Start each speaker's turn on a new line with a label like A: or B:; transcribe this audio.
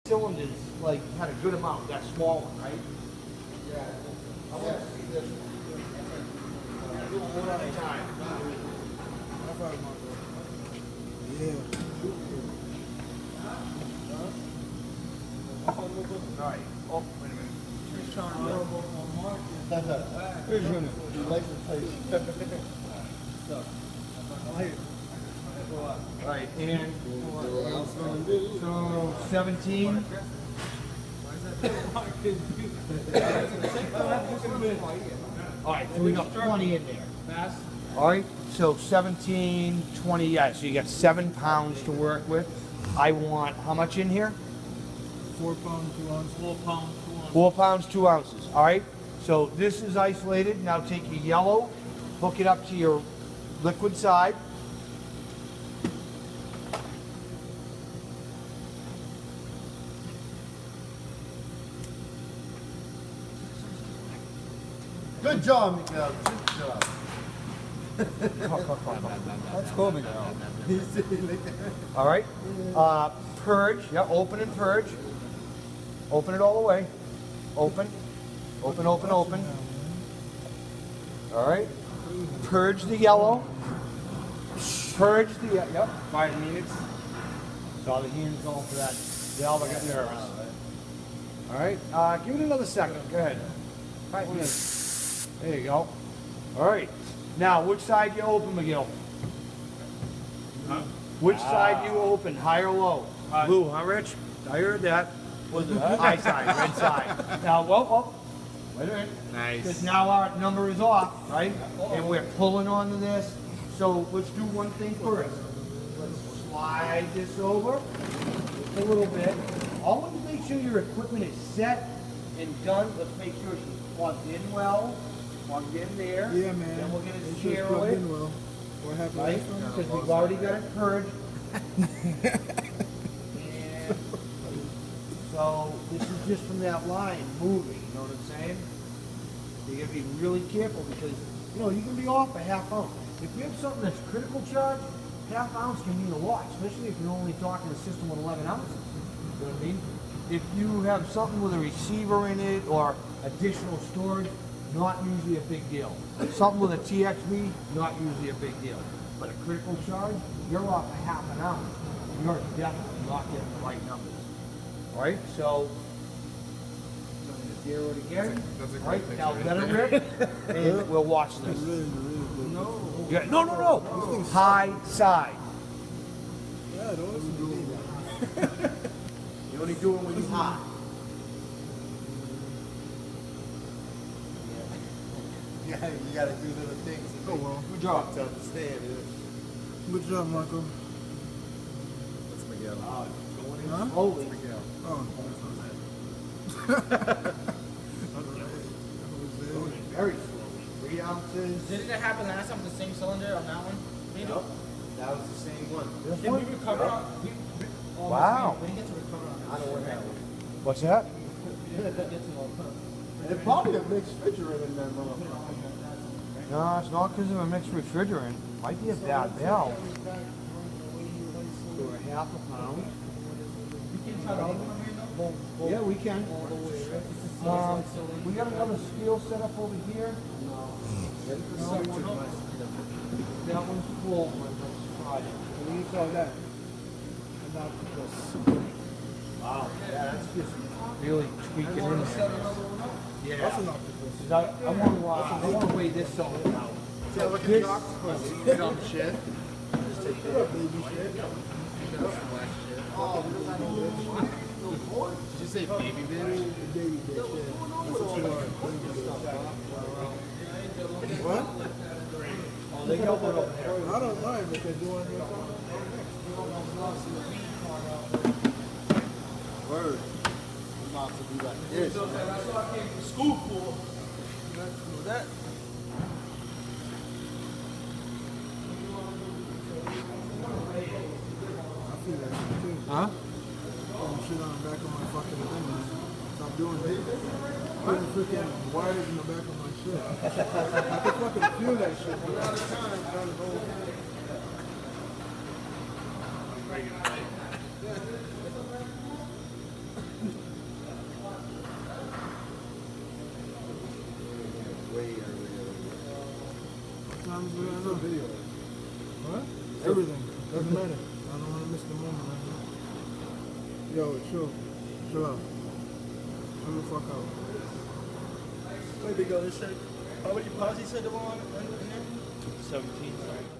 A: cylinders, like, had a good amount, that small one, right? Yeah. I want to see this one. I'm gonna do it one at a time.
B: Yeah.
A: All right. Oh, wait a minute.
B: He's trying to rub on Mark. Here's Unit. He likes the place.
A: All right, and so 17. All right, so we got 20 in there. All right, so 17, 20, yeah, so you got 7 pounds to work with. I want how much in here?
B: 4 pounds, 2 ounces. 4 pounds, 2 ounces.
A: 4 pounds, 2 ounces. All right, so this is isolated. Now take your yellow, hook it up to your liquid side.
B: Good job, Miguel. Good job. That's cool, Miguel.
A: All right, purge. Yeah, open and purge. Open it all the way. Open, open, open, open. All right. Purge the yellow. Purge the yep. 5 minutes. Saw the hands going for that. The Alva got nervous. All right. Give it another second. Go ahead. 5 minutes. There you go. All right. Now, which side you open, McGill?
C: Huh?
A: Which side you open, high or low? Blue, huh, Rich? I heard that.
B: What's that?
A: High side, red side. Now, whoa. Wait a minute.
C: Nice.
A: Because now our number is off, right? And we're pulling onto this. So let's do one thing first. Let's slide this over a little bit. Always make sure your equipment is set and done. Let's make sure she's plugged in well. Plugged in there.
B: Yeah, man.
A: Then we're going
B: It's
A: to
B: just
A: zero
B: plugged
A: it.
B: in well. What happened
A: Right?
B: last time?
A: Because we've already got it purged. And so this is just from that line moving, you know what I'm saying? You gotta be really careful because, you know, you can be off a half ounce. If you have something that's critical charge, half ounce can mean a lot, especially if you're only talking a system with 11 ounces. You know what I mean? If you have something with a receiver in it or additional storage, not usually a big deal. Something with a TXV, not usually a big deal. But a critical charge, you're off a half an ounce. You're definitely not getting the right numbers. All right, so I'm going to zero it again.
C: That's a great
A: Right,
C: picture
A: now
C: right
A: let it
C: there.
A: rip, and we'll watch this.
B: Really good. No.
A: Yeah, no. High side.
B: Yeah, don't listen to me.
A: You only do it when you high.
D: Yeah, you gotta do little things.
B: Oh, well.
A: Good job.
D: To understand it.
B: Good job, Marco.
D: That's Miguel.
B: Huh?
A: Slowly.
D: Miguel.
B: Oh.
A: Very slowly. 3 ounces.
E: Didn't it happen last time with the same cylinder on that one?
D: Yep. That was the same one.
A: This
E: Did
A: one?
E: we recover on?
A: Wow.
E: We didn't get to recover on
D: I don't want that one.
A: What's that?
D: There's probably a mixed refrigerant in that motherfucker.
A: No, it's not because of a mixed refrigerant. Might be a bad valve. For a half a pound. Yeah, we can. We got another scale set up over here. That one's full.
B: What do you call that?
A: Wow, yeah, that's just really tweaking in there. Yeah.
B: That's an octopus.
A: I want to weigh this over now.
D: Yeah, look at
A: This-
D: the octopus. You get on the shed. Just take that.
B: Baby shit.
D: Did you say baby bitch?
B: Baby bitch, yeah. That's what you are. What?
A: Oh, they got one over there.
B: I don't mind because you want to
D: Word. I'm about to be like this.
E: School pool.
B: that. I feel that shit too.
A: Huh?
B: Putting shit on the back of my fucking thing, man. Stop doing that. Putting freaking wires in the back of my shit. I can fucking feel that shit. A lot of times, trying to hold. honestly, I know.
D: Video.
B: What? Everything. Doesn't matter. I don't want to miss the moment right now. Yo, chill. Chill out. Chill the fuck out.
E: Wait, big girl, this shit. How many pods he said there were in there?
C: 17.